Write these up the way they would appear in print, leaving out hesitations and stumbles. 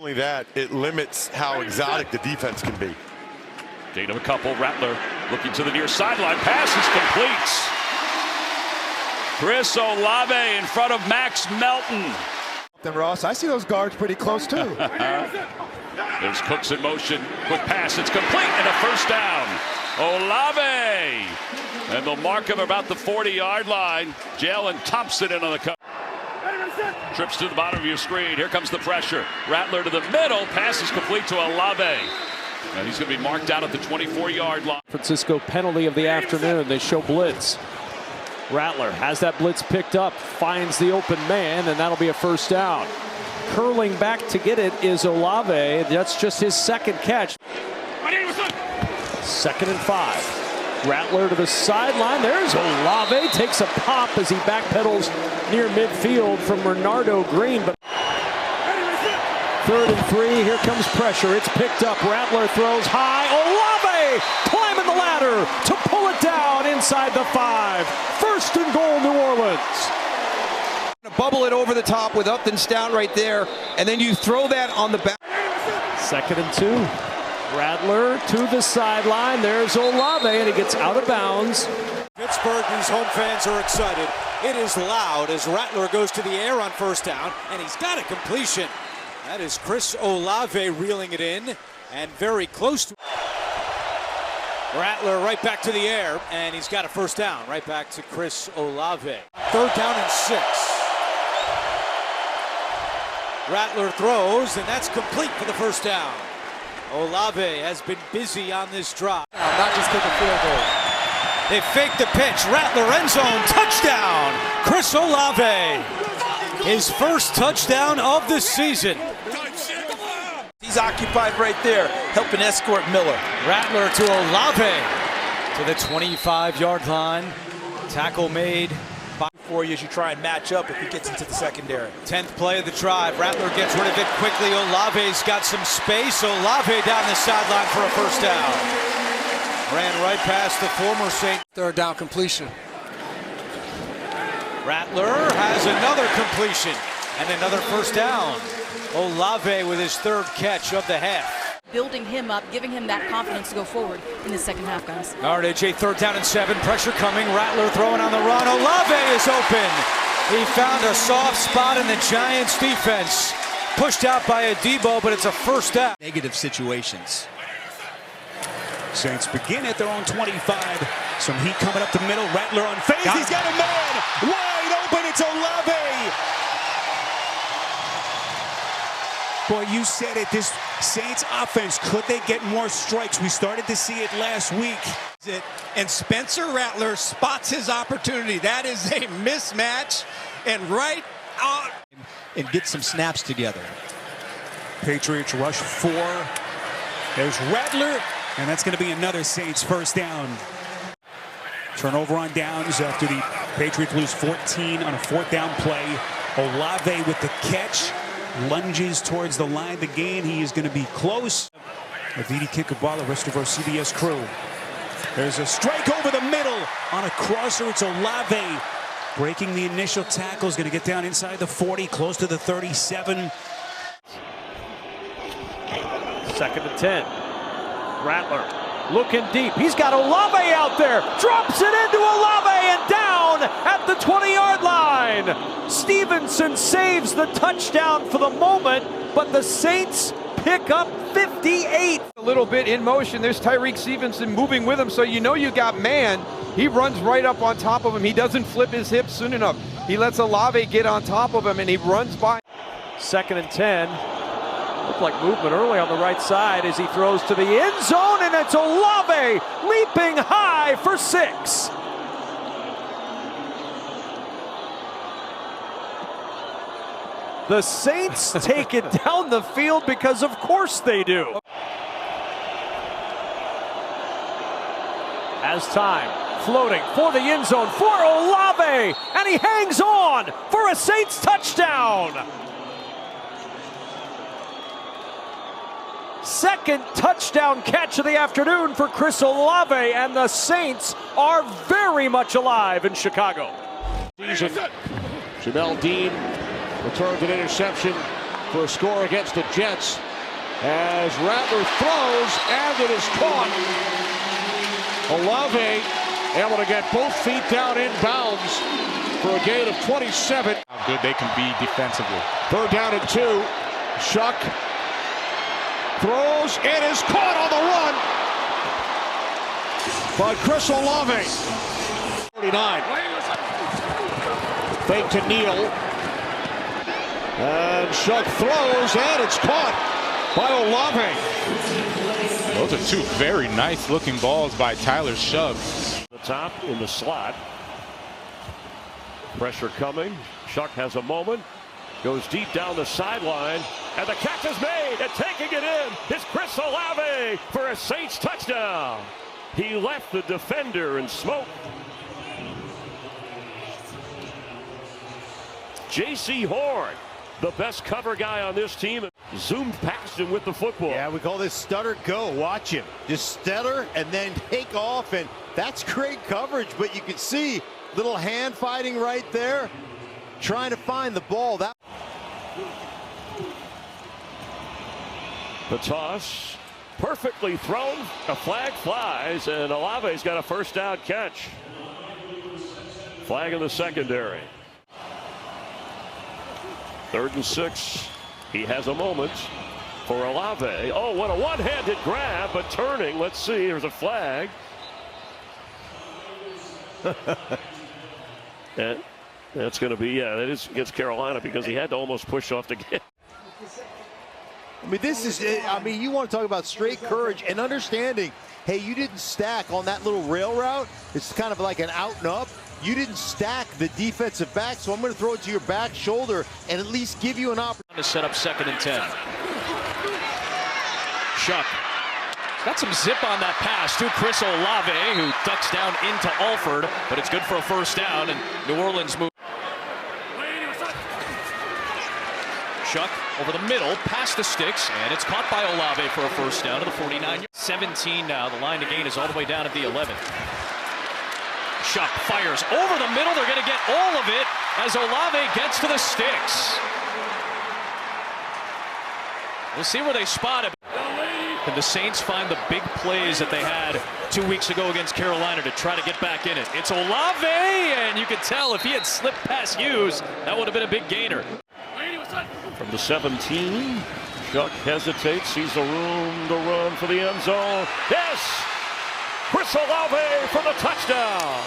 Only that, it limits how exotic the defense can be. Gain of a couple. Rattler looking to the near sideline. Pass is complete. Chris Olave in front of Max Melton. Then Ross, I see those guards pretty close too. There's Cooks in motion. Quick pass. It's complete and a first down. Olave. And they'll mark him about the 40-yard line. Jalen Thompson in on the cut. Trips to the bottom of your screen. Here comes the pressure. Rattler to the middle. Pass is complete to Olave. And he's going to be marked out at the 24-yard line. Francisco penalty of the afternoon. They show blitz. Rattler has that blitz picked up, finds the open man, and that'll be a first down. Curling back to get it is Olave. That's just his second catch. 2nd and 5. Rattler to the sideline. There's Olave. Takes a pop as he backpedals near midfield from Bernardo Green. But 3rd and 3. Here comes pressure. It's picked up. Rattler throws high. Olave climbing the ladder to pull it down inside the 5. 1st and goal, New Orleans. Bubble it over the top with Upton's down right there, and then you throw that on the back. 2nd and 2. Rattler to the sideline. There's Olave, and he gets out of bounds. Pittsburgh, these home fans are excited. It is loud as Rattler goes to the air on first down, and he's got a completion. That is Chris Olave reeling it in, and very close to Rattler right back to the air, and he's got a first down right back to Chris Olave. 3rd down and 6. Rattler throws, and that's complete for the first down. Olave has been busy on this drive. Not just take a field goal. They fake the pitch. Rattler end zone. Touchdown. Chris Olave. His first touchdown of the season. He's occupied right there, helping escort Miller. Rattler to Olave to the 25-yard line. Tackle made. For you as you try and match up if he gets into the secondary. 10th play of the drive. Rattler gets rid of it quickly. Olave's got some space. Olave down the sideline for a first down. Ran right past the former Saint. 3rd down completion. Rattler has another completion and another first down. Olave with his 3rd catch of the half. Building him up, giving him that confidence to go forward in the second half, guys. Yardage, 3rd down and 7. Pressure coming. Rattler throwing on the run. Olave is open. He found a soft spot in the Giants defense. Pushed out by Adebo, but it's a first down. Negative situations. Saints begin at their own 25. Some heat coming up the middle. Rattler on phase. He's got a man wide open. It's Olave. Boy, you said it. This Saints offense, could they get more strikes? We started to see it last week. And Spencer Rattler spots his opportunity. That is a mismatch. And right on. And get some snaps together. Patriots rush 4. There's Rattler. And that's going to be another Saints first down. Turnover on downs after the Patriots lose 14 on a 4th down play. Olave with the catch. Lunges towards the line to gain. He is going to be close. Avidi kick a ball, the rest of our CBS crew. There's a strike over the middle on a crosser. It's Olave breaking the initial tackle. Is going to get down inside the 40, close to the 37. 2nd and 10. Rattler looking deep. He's got Olave out there. Drops it into Olave and down at the 20-yard line. Stevenson saves the touchdown for the moment, but the Saints pick up 58. A little bit in motion. There's Tyreek Stevenson moving with him, so you know you got man. He runs right up on top of him. He doesn't flip his hips soon enough. He lets Olave get on top of him, and he runs by. 2nd and 10. Looked like movement early on the right side as he throws to the end zone, and it's Olave leaping high for 6. The Saints take it down the field because of course they do. Has time, floating for the end zone for Olave, and he hangs on for a Saints touchdown. 2nd touchdown catch of the afternoon for Chris Olave, and the Saints are very much alive in Chicago. Jamel Dean returns an interception for a score against the Jets as Rattler throws and it is caught. Olave able to get both feet down inbounds for a gain of 27. How good they can be defensively. 3rd down and 2. Shough throws. It is caught on the run by Chris Olave. 49. Fake to Neal. And Shough throws, and it's caught by Olave. Those are two very nice looking balls by Tyler Shough. The top in the slot. Pressure coming. Shough has a moment. Goes deep down the sideline. And the catch is made. And taking it in is Chris Olave for a Saints touchdown. He left the defender in smoke. J.C. Horn, the best cover guy on this team, zoomed past him with the football. Yeah, we call this stutter go. Watch him. Just stutter and then take off, and that's great coverage, but you can see little hand fighting right there, trying to find the ball. That the toss, perfectly thrown. A flag flies, and Olave's got a first down catch. Flag in the secondary. 3rd and 6. He has a moment for Olave. Oh, what a one-handed grab, but turning. Let's see. There's a flag. And that's going to be, yeah, that is against Carolina because he had to almost push off the game. I mean, this is, I mean, you want to talk about straight courage and understanding, hey, you didn't stack on that little rail route. It's kind of like an out and up. You didn't stack the defensive back, so I'm going to throw it to your back shoulder and at least give you an opportunity to set up 2nd and 10. Shough got some zip on that pass to Chris Olave, who ducks down into Alford, but it's good for a first down, and New Orleans move. Shough over the middle, past the sticks, and it's caught by Olave for a first down to the 49. 17 now. The line to gain is all the way down at the 11. Shough fires over the middle. They're going to get all of it as Olave gets to the sticks. We'll see where they spot it. Can the Saints find the big plays that they had 2 weeks ago against Carolina to try to get back in it? It's Olave, and you could tell if he had slipped past Hughes, that would have been a big gainer. From the 17, Shough hesitates, sees the room to run for the end zone. Yes! Chris Olave for the touchdown.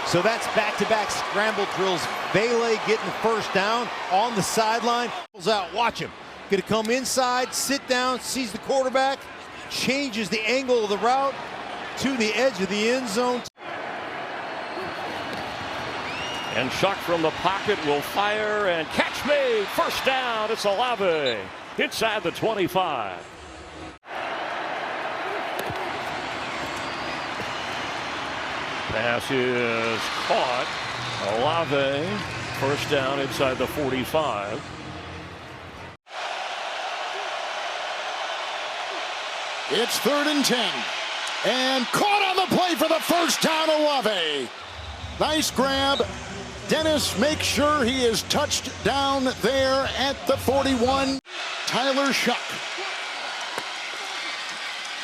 So that's back-to-back scramble drills. Vele getting the first down on the sideline. Pulls out, watch him. Gonna come inside, sit down, sees the quarterback, changes the angle of the route to the edge of the end zone. And Shough from the pocket will fire and catch made. First down, it's Olave inside the 25. Pass is caught. Olave, first down inside the 45. It's 3rd and 10. And caught on the play for the first down, Olave. Nice grab. Dennis makes sure he is touched down there at the 41. Tyler Shough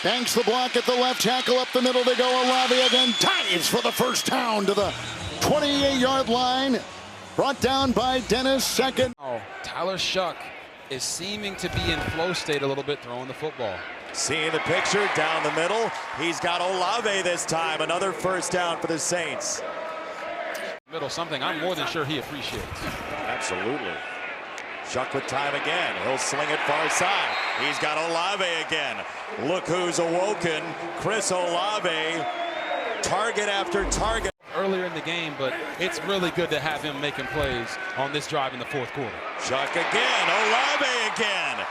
banks the block at the left tackle. Up the middle to go. Olave again dives for the first down to the 28-yard line. Brought down by Dennis. 2nd. Oh, Tyler Shough is seeming to be in flow state a little bit throwing the football. Seeing the picture down the middle. He's got Olave this time. Another first down for the Saints. Middle, something I'm more than sure he appreciates. Absolutely. Shough with time again. He'll sling it far side. He's got Olave again. Look who's awoken. Chris Olave. Target after target. Earlier in the game, but it's really good to have him making plays on this drive in the 4th quarter. Shough again. Olave again.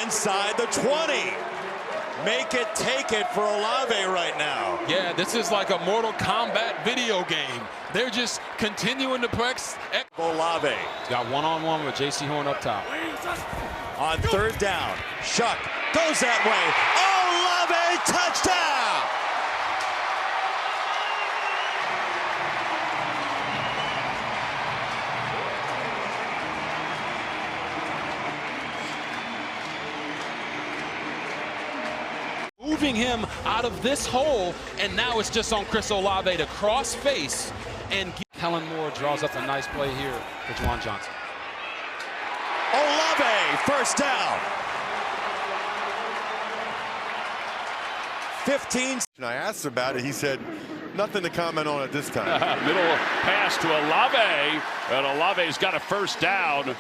Inside the 20. Make it, take it for Olave right now. Yeah, this is like a Mortal Kombat video game. They're just continuing to press. Olave. He's got one-on-one with J.C. Horn up top. On 3rd down, Shough goes that way. Olave, touchdown! moving him out of this hole, and now it's just on Chris Olave to cross face and get. Helen Moore draws up a nice play here for Juwan Johnson. Olave, first down. 15. I asked about it. He said nothing to comment on at this time. Middle pass to Olave, and Olave's got a first down.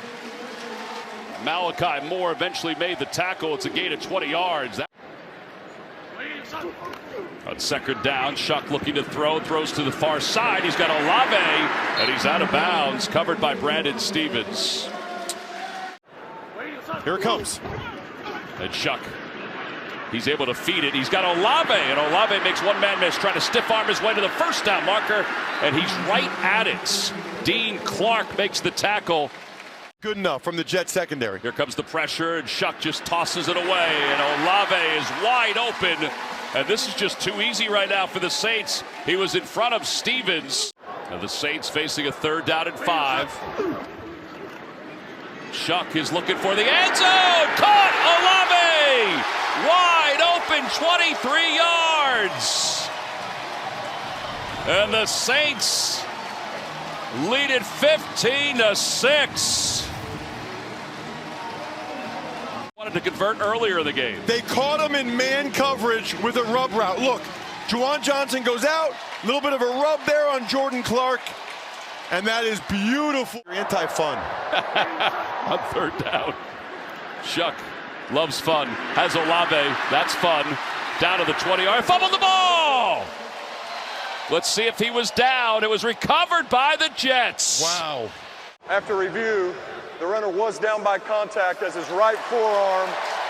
Malachi Moore eventually made the tackle. It's a gain of 20 yards. On second down, Shough looking to throw, throws to the far side. He's got Olave, and he's out of bounds, covered by Brandon Stevens. Here it comes. And Shough, he's able to feed it. He's got Olave, and Olave makes one man miss, trying to stiff arm his way to the first down marker, and he's right at it. Dean Clark makes the tackle. Good enough from the Jet secondary. Here comes the pressure, and Shough just tosses it away, and Olave is wide open. And this is just too easy right now for the Saints. He was in front of Stevens. And the Saints facing a third down and 5. Shough is looking for the end zone. Caught Olave! Wide open, 23 yards. And the Saints lead it 15-6. Wanted to convert earlier in the game. They caught him in man coverage with a rub route. Look, Juwan Johnson goes out, a little bit of a rub there on Jordan Clark, and that is beautiful. Anti-fun. On third down. Shough loves fun, has Olave, that's fun. Down to the 20-yard, fumbled the ball! Let's see if he was down. It was recovered by the Jets. Wow. After review, the runner was down by contact as his right forearm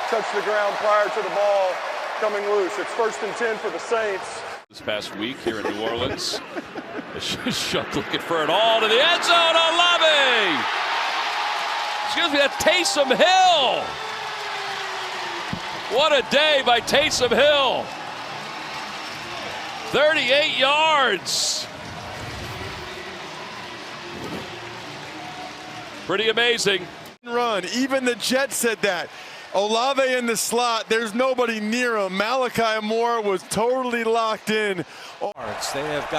touched the ground prior to the ball coming loose. It's 1st and 10 for the Saints. This past week here in New Orleans, Shough looking for it all to the end zone. Olave! Excuse me, that's Taysom Hill! What a day by Taysom Hill! 38 yards! Pretty amazing. Run. Even the Jets said that. Olave in the slot. There's nobody near him. Malachi Moore was totally locked in. They have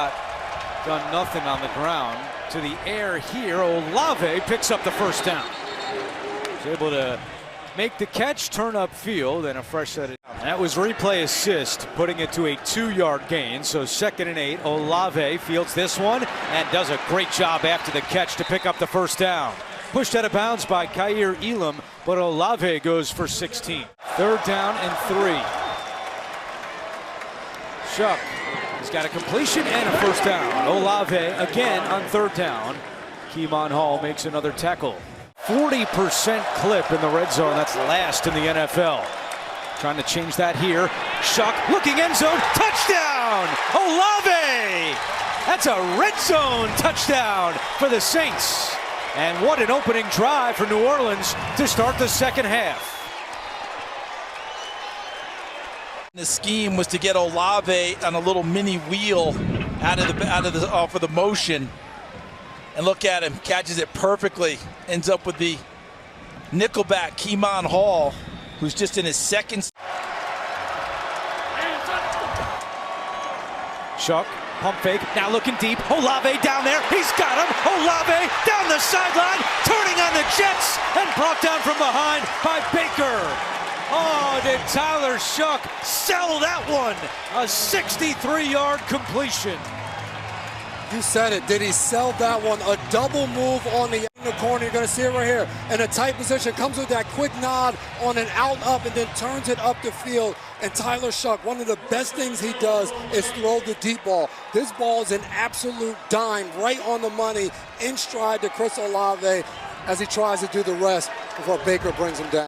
done nothing on the ground. To the air here. Olave picks up the first down. He's able to make the catch, turn up field, and a fresh set of. That was replay assist, putting it to a 2-yard gain. So 2nd and 8. Olave fields this one and does a great job after the catch to pick up the first down. Pushed out of bounds by Kaiir Elam, but Olave goes for 16. 3rd down and 3. Shough has got a completion and a first down. Olave again on 3rd down. Keemon Hall makes another tackle. 40% clip in the red zone. That's last in the NFL. Trying to change that here. Shough looking end zone. Touchdown! Olave! That's a red zone touchdown for the Saints. And what an opening drive for New Orleans to start the second half. The scheme was to get Olave on a little mini wheel off of the motion. And look at him, catches it perfectly. Ends up with the nickelback Keemon Hall, who's just in his second. Shough, pump fake, now looking deep. Olave down there, he's got him. Olave down the sideline, turning on the Jets, and brought down from behind by Baker. Oh, did Tyler Shough sell that one? A 63-yard completion. You said it. Did he sell that one? A double move on the corner. You're going to see it right here. In a tight position, comes with that quick nod on an out up and then turns it up the field. And Tyler Shough, one of the best things he does is throw the deep ball. This ball is an absolute dime, right on the money, in stride to Chris Olave as he tries to do the rest before Baker brings him down.